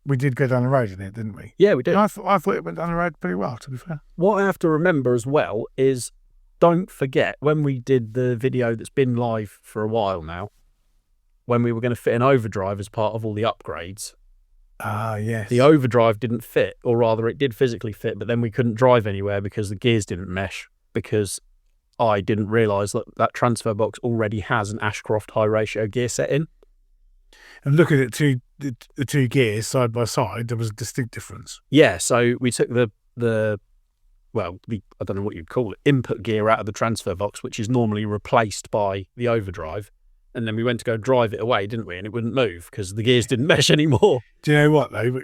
We did go down the road in it, didn't we? Yeah, we did. I thought it went down the road pretty well, to be fair. What I have to remember as well is, don't forget, when we did the video that's been live for a while now, when we were going to fit an overdrive as part of all the upgrades. Ah, yes. The overdrive didn't fit, or rather it did physically fit, but then we couldn't drive anywhere because the gears didn't mesh, because I didn't realise that transfer box already has an Ashcroft high ratio gear set in. And looking at the two gears side by side, there was a distinct difference. Yeah, so we took the I don't know what you'd call it, input gear out of the transfer box, which is normally replaced by the overdrive. And then we went to go drive it away, didn't we? And it wouldn't move because the gears didn't mesh anymore. Do you know what, though?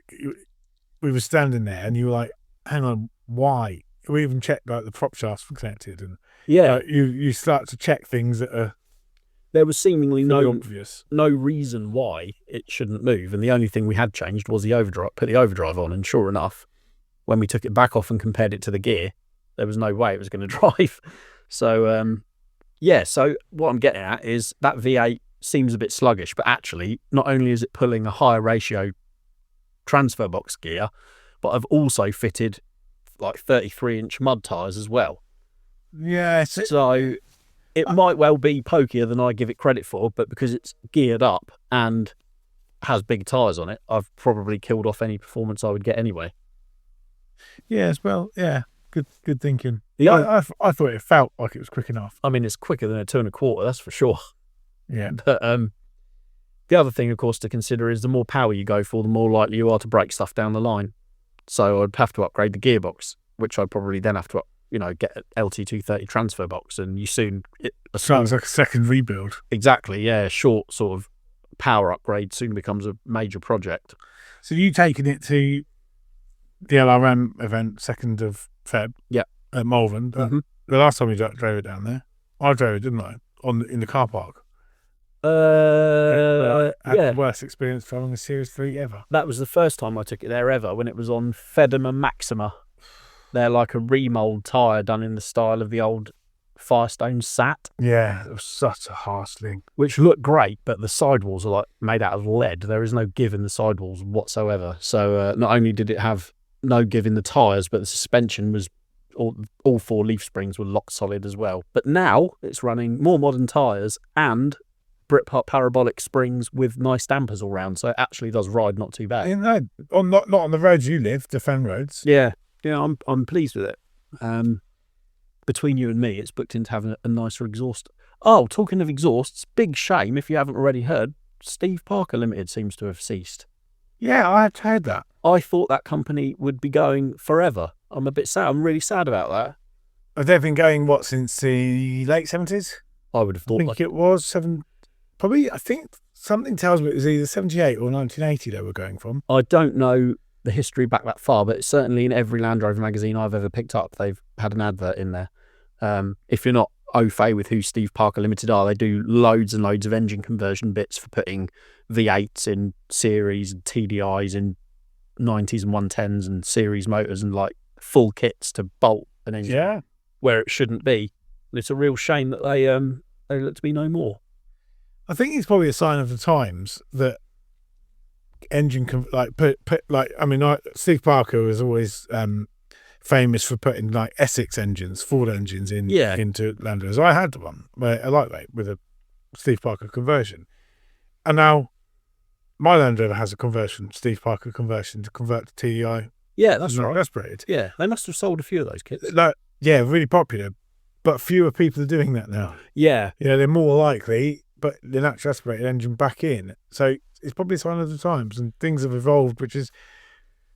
We were standing there and you were like, hang on, why? We even checked like the prop shafts were connected. And yeah, you start to check things that are there was seemingly no obvious. No reason why it shouldn't move. And the only thing we had changed was the overdrive, put the overdrive on. And sure enough, when we took it back off and compared it to the gear, there was no way it was going to drive. So, so what I'm getting at is that V8 seems a bit sluggish, but actually, not only is it pulling a higher ratio transfer box gear, but I've also fitted like 33-inch mud tyres as well. Yeah. So it might well be pokier than I give it credit for, but because it's geared up and has big tyres on it, I've probably killed off any performance I would get anyway. Yes, well, yeah. Good thinking. Yeah, I thought it felt like it was quick enough. I mean, it's quicker than a 2 1/4, that's for sure. Yeah. But the other thing, of course, to consider is the more power you go for, the more likely you are to break stuff down the line. So I'd have to upgrade the gearbox, which I'd probably then have to, get an LT230 transfer box, and you Sounds like a second rebuild. Exactly, yeah. Short sort of power upgrade soon becomes a major project. So you taking it to the LRM event, 2nd of Feb? Yeah. At Malvern. Mm-hmm. The last time we drove it down there, I drove it, didn't I? In the car park. Yeah. The worst experience driving a Series 3 ever. That was the first time I took it there ever, when it was on Fedema Maxima. They're like a remold tyre done in the style of the old Firestone Sat. Yeah, it was such a harsh thing. Which looked great, but the sidewalls are like made out of lead. There is no give in the sidewalls whatsoever. So not only did it have no give in the tyres, but the suspension was, all 4 leaf springs were locked solid as well. But now it's running more modern tyres and Britpop parabolic springs with nice dampers all round, so it actually does ride not too bad. Not on the roads you live, the fen roads. Yeah, I'm pleased with it. Between you and me, it's booked into having a nicer exhaust. Oh, talking of exhausts, big shame if you haven't already heard, Steve Parker Limited seems to have ceased. Yeah, I had heard that. I thought that company would be going forever. I'm a bit sad. I'm really sad about that. Have they been going, since the late 70s? I would have thought. I think it was probably, I think something tells me it was either 78 or 1980 they were going from. I don't know the history back that far, but certainly in every Land Rover magazine I've ever picked up, they've had an advert in there. If you're not au fait with who Steve Parker Limited are, they do loads and loads of engine conversion bits for putting V8s in series and TDIs in 90s and 110s and series motors and like full kits to bolt an engine where it shouldn't be. And it's a real shame that they look to be no more. I think it's probably a sign of the times that engine Steve Parker was always famous for putting like Essex engines, Ford engines into Land Rovers. I had one, a lightweight with a Steve Parker conversion, and now my Land Rover has a Steve Parker conversion to convert to TDI. Yeah, that's right. Aspirated. Yeah, they must have sold a few of those kits. Really popular, but fewer people are doing that now. Yeah, they're more likely. But the natural aspirated engine back in. So it's probably a sign of the times, and things have evolved, which is,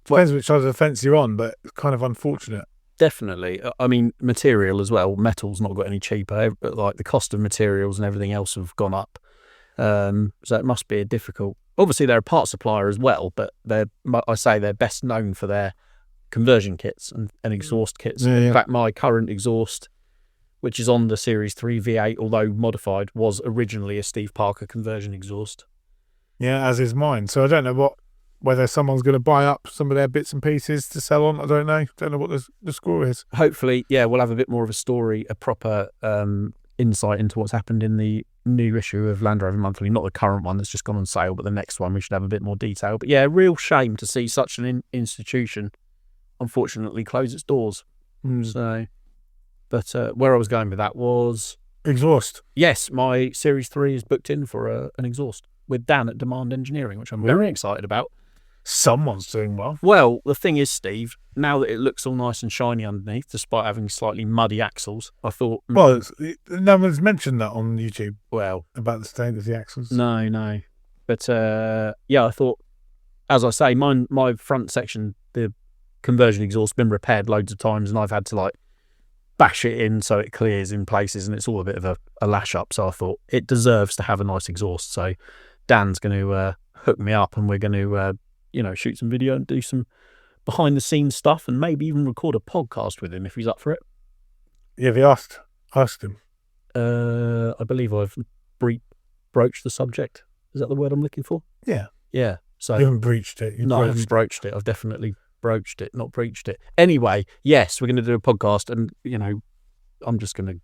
depends which side of the fence you're on, but it's kind of unfortunate. Definitely. I mean, material as well. Metal's not got any cheaper, but like the cost of materials and everything else have gone up. So it must be a difficult. Obviously, they're a part supplier as well, but they're best known for their conversion kits and exhaust kits. Yeah, yeah. In fact, my current exhaust, which is on the Series 3 V8, although modified, was originally a Steve Parker conversion exhaust. Yeah, as is mine. So I don't know whether someone's going to buy up some of their bits and pieces to sell on. I don't know. Don't know what the score is. Hopefully, yeah, we'll have a bit more of a story, a proper insight into what's happened in the new issue of Land Rover Monthly, not the current one that's just gone on sale, but the next one we should have a bit more detail. But yeah, real shame to see such an institution unfortunately close its doors. So, but where I was going with that was exhaust. Yes, my Series 3 is booked in for an exhaust with Dan at Demand Engineering, which I'm very excited about. Someone's doing well. Well, the thing is, Steve, now that it looks all nice and shiny underneath, despite having slightly muddy axles, I thought... Well, no one's mentioned that on YouTube. Well... About the state of the axles. No. But, yeah, I thought, as I say, my front section, the conversion exhaust, been repaired loads of times, and I've had to, like, bash it in so it clears in places, and it's all a bit of a lash up. So I thought it deserves to have a nice exhaust. So Dan's going to hook me up, and we're going to... shoot some video and do some behind the scenes stuff, and maybe even record a podcast with him if he's up for it. Yeah, they asked him. I believe I've broached the subject. Is that the word I'm looking for? Yeah. So you haven't breached it. I haven't broached it. I've definitely broached it, not breached it. Anyway, yes, we're going to do a podcast, and I'm just going to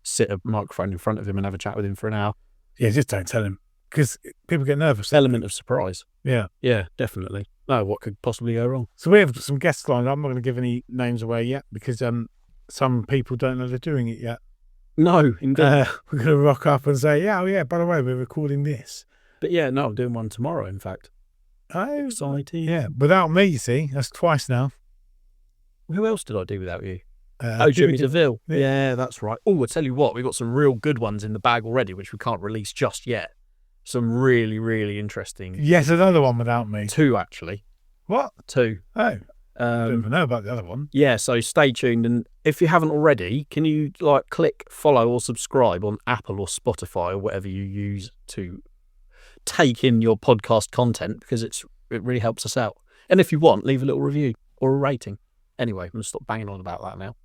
sit a microphone in front of him and have a chat with him for an hour. Yeah, just don't tell him, because people get nervous. Element of surprise. Yeah, definitely. No, what could possibly go wrong? So we have some guests lined up. I'm not going to give any names away yet, because some people don't know they're doing it yet. No, indeed. We're going to rock up and say, yeah, by the way, we're recording this. But yeah, no, I'm doing one tomorrow, in fact. Oh, exciting. Yeah, without me, you see. That's twice now. Who else did I do without you? Jimmy DeVille. Yeah. Yeah, that's right. Oh, I tell you what, we've got some real good ones in the bag already, which we can't release just yet. Some really, really interesting. Yes, another one without me. 2, actually. What? 2. Oh, I don't even know about the other one. Yeah, so stay tuned. And if you haven't already, can you click follow or subscribe on Apple or Spotify or whatever you use to take in your podcast content, because it really helps us out. And if you want, leave a little review or a rating. Anyway, I'm going to stop banging on about that now.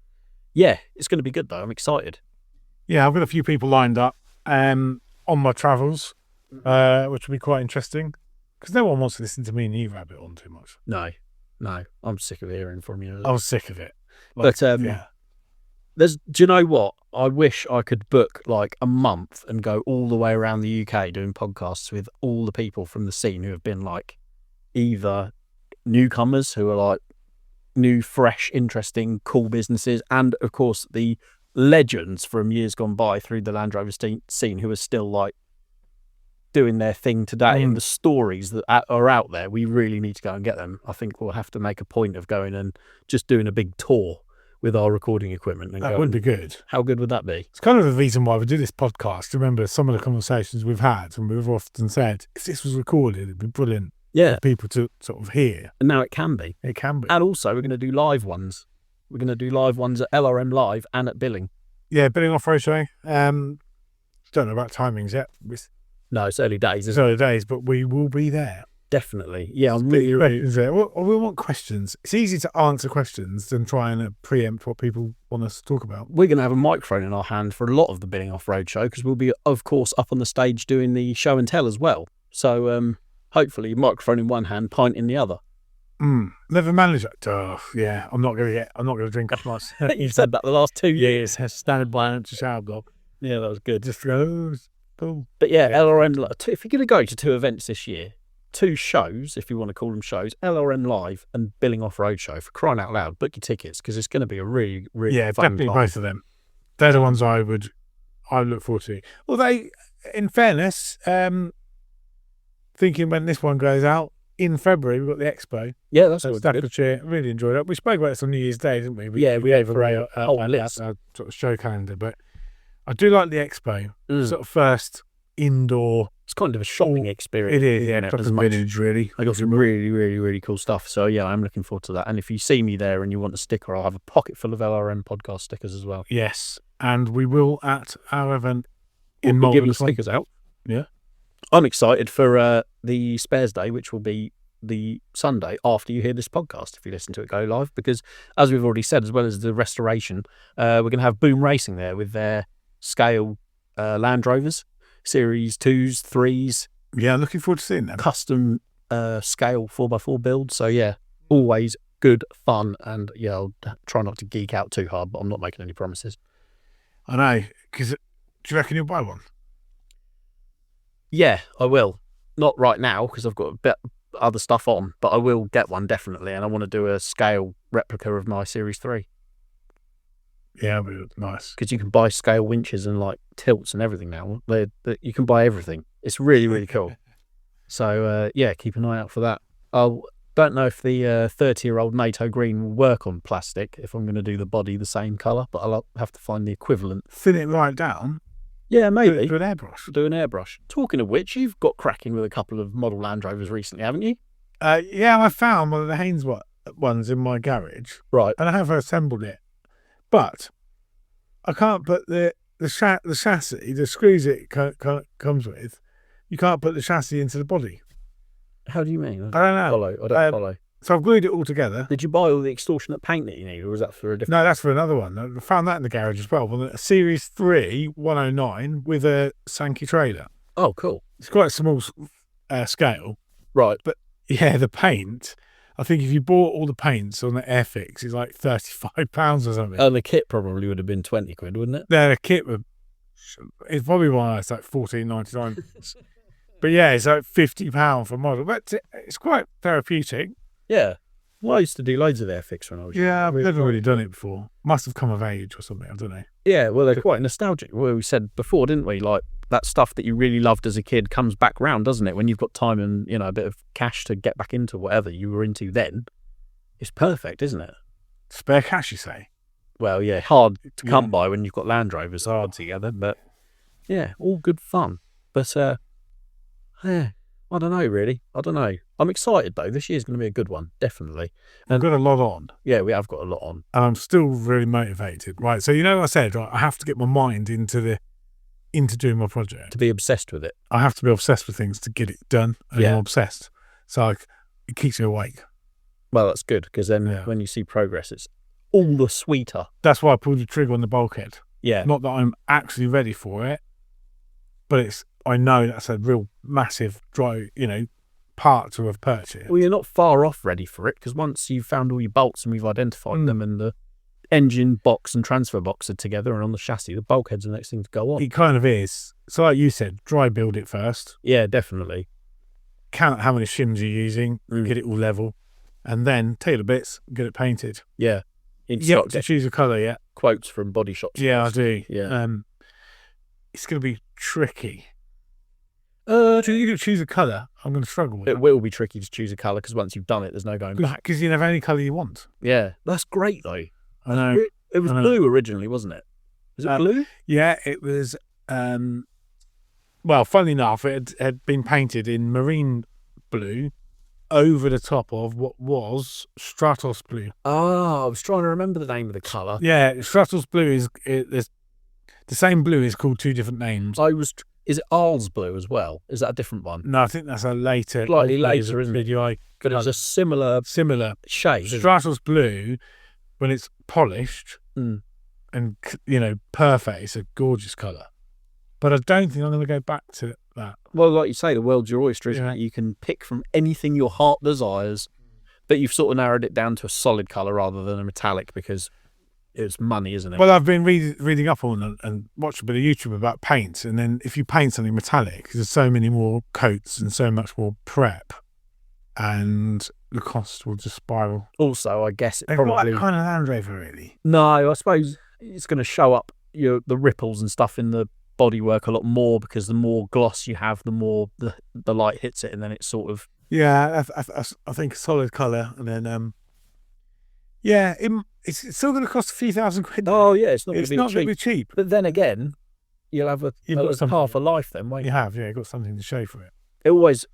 Yeah, it's going to be good, though. I'm excited. Yeah, I've got a few people lined up on my travels, which will be quite interesting, because no one wants to listen to me and you rabbit on too much. No, I'm sick of hearing from you. I was sick of it. Yeah. Do you know what? I wish I could book a month and go all the way around the UK doing podcasts with all the people from the scene who have been either newcomers who are new, fresh, interesting, cool businesses, and of course the legends from years gone by through the Land Rover scene who are still doing their thing today. And the stories that are out there, we really need to go and get them. I think we'll have to make a point of going and just doing a big tour with our recording equipment. And that would be good. How good would that be? It's kind of the reason why we do this podcast. Remember some of the conversations we've had, and we've often said, if this was recorded, it'd be brilliant for people to sort of hear. And now it can be. It can be. And also, we're going to do live ones. We're going to do live ones at LRM Live and at Billing. Yeah, Billing Off-Road Show. Don't know about timings yet. No, it's early days. It's early days, but we will be there. Definitely. Yeah, I'm really ready. Well, we want questions. It's easy to answer questions than try and preempt what people want us to talk about. We're going to have a microphone in our hand for a lot of the Billing Off-Road Show, because we'll be, of course, up on the stage doing the show and tell as well. So hopefully, microphone in one hand, pint in the other. Never managed that. Yeah, I'm not going to drink as much. You've said that the last 2 years. Yes, standard by an empty shower gob. Yeah, that was good. Just goes. Cool. But yeah, LRM, if you're going to go to 2 events this year, 2 shows, if you want to call them shows, LRM Live and Billing Off-Road Show, for crying out loud, book your tickets, because it's going to be a really, really fun definitely time. Both of them. They're the ones I look forward to. Although, in fairness, thinking when this one goes out, in February, we've got the Expo. Yeah, that's Staffordshire. Really enjoyed it. We spoke about this on New Year's Day, didn't we? We gave away our list. Our sort of show calendar, but I do like the Expo. Sort of first indoor. It's kind of a shopping experience. It is, yeah. As much. Vintage, really. I got some really, really, really cool stuff. So yeah, I'm looking forward to that. And if you see me there and you want a sticker, I'll have a pocket full of LRM podcast stickers as well. Yes, and we will at our event in Malta giving the stickers out. Yeah, I'm excited for the Spares Day, which will be the Sunday after you hear this podcast, if you listen to it go live, because as we've already said, as well as the restoration, we're going to have Boom Racing there with their scale Land Rovers, Series 2s, 3s, Yeah, I'm looking forward to seeing them. custom scale 4x4 build. So yeah, always good fun. And yeah, I'll try not to geek out too hard, but I'm not making any promises. I know, because do you reckon you'll buy one? Yeah, I will. Not right now because I've got a bit other stuff on, but I will get one definitely. And I want to do a scale replica of my Series 3 Yeah, it'll be nice. because you can buy scale winches and like tilts and everything now. You can buy everything. It's really, really cool. So yeah, keep an eye out for that. I don't know if the 30-year-old NATO green will work on plastic if I'm going to do the body the same colour, but I'll have to find the equivalent. Thin it right down. Yeah, maybe. Do an airbrush. Do an airbrush. Talking of which, you've got cracking with a couple of model Land Rovers recently, haven't you? Yeah, I found one of the Haynes ones in my garage, Right. and I have assembled it, but I can't put the chassis, the screws it comes with. You can't put the chassis into the body. How do you mean? I don't know. I don't follow. So I've glued it all together. Did you buy all the extortionate paint that you need, or was that for a different? No, that's for another one. I found that in the garage as well. A Series 3 109 with a Sankey trailer. Oh, cool. It's quite a small scale. Right. But yeah, the paint, I think if you bought all the paints on the Airfix, it's like £35 or something. And the kit probably would have been 20 quid, wouldn't it? The kit, it's probably one that's like $14.99. But yeah, it's like £50 for a model. But it's quite therapeutic. Yeah. Well, I used to do loads of Airfix when I was Yeah, I've young. never really done it before. Must have come of age or something, I don't know. Yeah, well, they're quite nostalgic. Well, we said before, didn't we? Like, that stuff that you really loved as a kid comes back round, doesn't it? When you've got time and, a bit of cash to get back into whatever you were into then. It's perfect, isn't it? Spare cash, you say? Well, yeah, hard to come by when you've got Land Rovers hard together, but yeah, all good fun. But, yeah, I don't know, really. I don't know. I'm excited, though. This year's going to be a good one, definitely. I've got a lot on. Yeah, we have got a lot on. And I'm still really motivated. Right, so I said, right, I have to get my mind into doing my project. To be obsessed with it. I have to be obsessed with things to get it done. And I'm obsessed. So it keeps me awake. Well, that's good, because then when you see progress, it's all the sweeter. That's why I pulled the trigger on the bulkhead. Yeah. Not that I'm actually ready for it, but I know that's a real massive part to have purchased. Well, you're not far off ready for it, because once you've found all your bolts and we've identified them and the engine box and transfer box are together and on the chassis, the bulkhead's the next thing to go on. It kind of is. So like you said, dry build it first. Yeah, definitely. Count how many shims you're using, get it all level, and then take the bits, get it painted. Yeah. You to choose a colour, yeah. Quotes from body shops. Yeah, I do. Yeah. It's going to be tricky. You choose a colour, I'm going to struggle with it. It will be tricky to choose a colour, because once you've done it, there's no going back. Because you can have any colour you want. Yeah. That's great, though. I know. It was blue originally, wasn't it? Was it blue? Yeah, it was. Well, funnily enough, it had been painted in marine blue over the top of what was Stratos blue. Oh, I was trying to remember the name of the colour. Yeah, Stratos blue is the same blue is called two different names. Is it Arles blue as well? Is that a different one? No, I think that's a later. Slightly later, isn't it? But it was a similar shade. Stratos blue, when it's polished and perfect, it's a gorgeous colour. But I don't think I'm going to go back to that. Well, like you say, the world's your oyster, isn't it? You can pick from anything your heart desires, but you've sort of narrowed it down to a solid colour rather than a metallic, because it's money, isn't it? Well, I've been reading up on and watched a bit of YouTube about paints, and then if you paint something metallic, there's so many more coats and so much more prep, and the cost will just spiral. Also, I guess it They've probably... got that kind of Land Rover, really. No, I suppose it's going to show up the ripples and stuff in the bodywork a lot more, because the more gloss you have, the more the light hits it, and then it's sort of... Yeah, I think a solid colour, and then... it's still going to cost a few £1,000. Oh, yeah, it's not going to be cheap. But then again, you'll have half a life then, won't you? You've got something to show for it. I was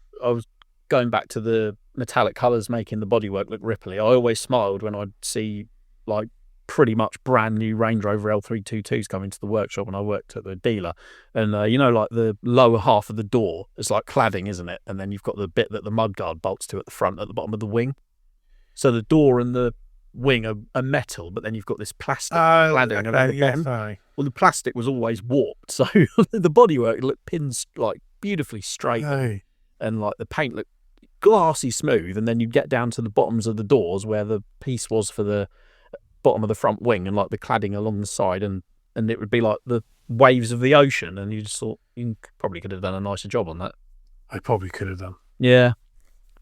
going back to the metallic colours making the bodywork look ripply. I always smiled when I'd see, like, pretty much brand new Range Rover L322s coming to the workshop when I worked at the dealer. And, like the lower half of the door, it's like cladding, isn't it? And then you've got the bit that the mudguard bolts to at the front, at the bottom of the wing. So the door and the wing are metal, but then you've got this plastic cladding around the bottom. Well, the plastic was always warped, so the bodywork looked pins like beautifully straight. and like the paint looked glassy smooth, and then you'd get down to the bottoms of the doors where the piece was for the bottom of the front wing and like the cladding along the side, and it would be like the waves of the ocean, and you just thought you probably could have done a nicer job on that. I probably could have done. Yeah.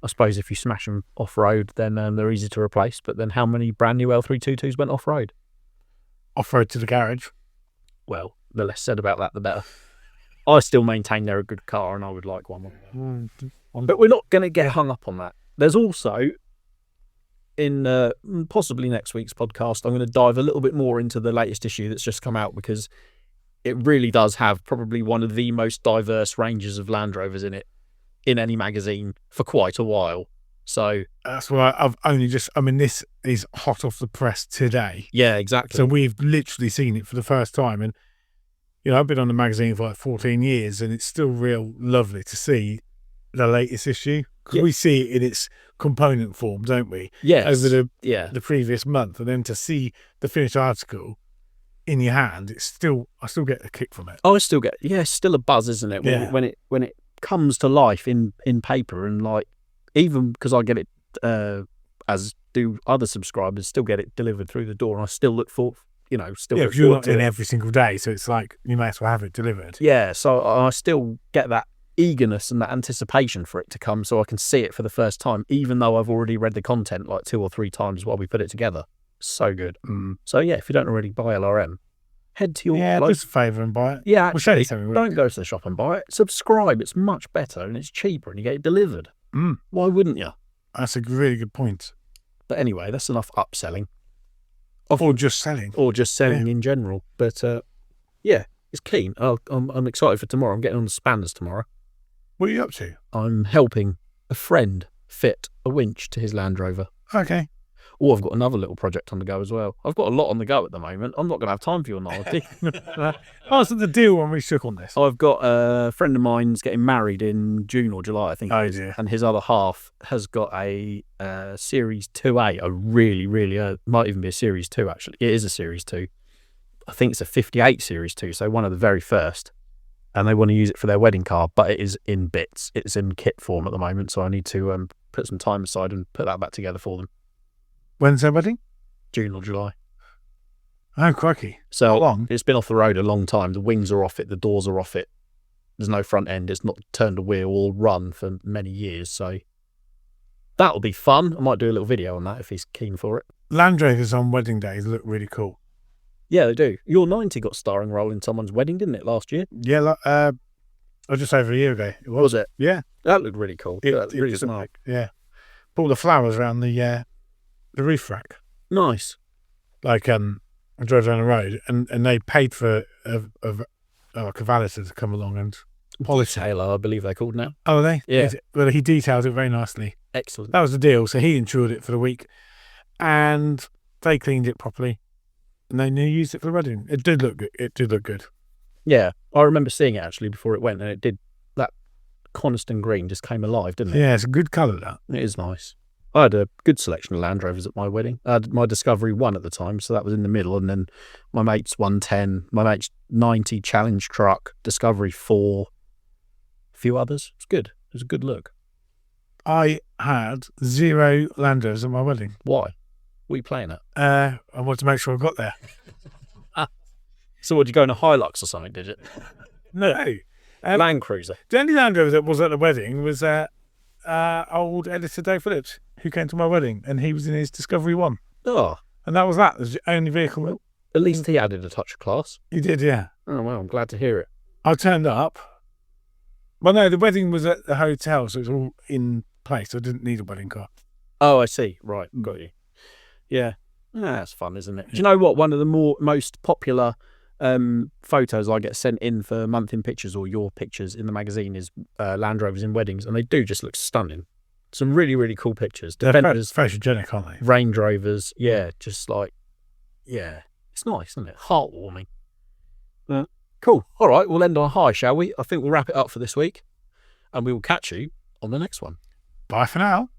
I suppose if you smash them off-road, then they're easy to replace. But then how many brand new L322s went off-road? Off-road to the garage. Well, the less said about that, the better. I still maintain they're a good car, and I would like one. But we're not going to get hung up on that. There's also, in possibly next week's podcast, I'm going to dive a little bit more into the latest issue that's just come out, because it really does have probably one of the most diverse ranges of Land Rovers in it, in any magazine for quite a while. So that's why I've only just, I mean, this is hot off the press today. Yeah, exactly. So we've literally seen it for the first time. And, you know, I've been on the magazine for like 14 years, and it's still real lovely to see the latest issue, because we see it in its component form, don't we? Yes. Over the previous month. And then to see the finished article in your hand, it's still, I still get a kick from it. Oh, I still get, it's still a buzz, isn't it? When it comes to life in paper, and like, even because I get it as do other subscribers, still get it delivered through the door, and I still look for, because you're not in every single day, so it's like you may as well have it delivered. Yeah, so I still get that eagerness and that anticipation for it to come, so I can see it for the first time, even though I've already read the content like 2 or 3 times while we put it together. So good. So yeah, if you don't already buy LRM, head to your do us a favour and buy it. Yeah, we'll show you something. Don't go to the shop and buy it. Subscribe. It's much better, and it's cheaper, and you get it delivered. Why wouldn't you? That's a really good point. But anyway, that's enough upselling. Or just selling. Or just selling in general. But it's keen. I'm excited for tomorrow. I'm getting on the spanners tomorrow. What are you up to? I'm helping a friend fit a winch to his Land Rover. Okay. Oh, I've got another little project on the go as well. I've got a lot on the go at the moment. I'm not going to have time for your novelty. So the deal when we shook on this? I've got a friend of mine's getting married in June or July, I think. Oh, dear. And his other half has got a Series 2A, a really, might even be a Series 2, actually. It is a Series 2. I think it's a 58 Series 2, so one of the very first. And they want to use it for their wedding car, but it is in bits. It's in kit form at the moment, so I need to put some time aside and put that back together for them. When's their wedding? June or July. Oh, crikey. So how long? It's been off the road a long time. The wings are off it. The doors are off it. There's no front end. It's not turned a wheel or run for many years. So that'll be fun. I might do a little video on that if he's keen for it. Land Rovers on wedding days look really cool. Yeah, they do. Your 90 got starring role in someone's wedding, didn't it, last year? Yeah, just over a year ago. It was. Was it? Yeah. That looked really cool. Really smart. Yeah. Put all the flowers around the roof rack. Nice. Like, I drove down the road and they paid for a valeter to come along and polish it. Taylor, I believe they're called now. Oh, are they? Yeah. Well, he detailed it very nicely. Excellent. That was the deal. So he insured it for the week, and they cleaned it properly, and they used it for the wedding. It did look good. It did look good. Yeah, I remember seeing it actually before it went, and it did. That Coniston green just came alive, didn't it? Yeah, it's a good colour, that. It is nice. I had a good selection of Land Rovers at my wedding. I had my Discovery 1 at the time, so that was in the middle, and then my mate's 110, my mate's 90 Challenge truck, Discovery 4, a few others. It's good. It was a good look. I had 0 Land Rovers at my wedding. Why? What are you playing at? I wanted to make sure I got there. So what, did you go in a Hilux or something, did it? No. Land Cruiser. The only Land Rover that was at the wedding was old editor Dave Phillips, who came to my wedding, and he was in his Discovery 1. Oh. And that was that. It was the only vehicle. At least he added a touch of class. He did, yeah. Oh, well, I'm glad to hear it. I turned up. Well, no, the wedding was at the hotel, so it was all in place. I didn't need a wedding car. Oh, I see. Right, got you. Yeah. That's fun, isn't it? Do you know what? One of the most popular photos I get sent in for month in pictures, or your pictures in the magazine, is Land Rovers in weddings, and they do just look stunning. Some really, really cool pictures. They're Defenders, photogenic, aren't they? Range Rovers, just like, it's nice, isn't it? Heartwarming. Cool. All right, we'll end on a high, shall we? I think we'll wrap it up for this week, and we will catch you on the next one. Bye for now.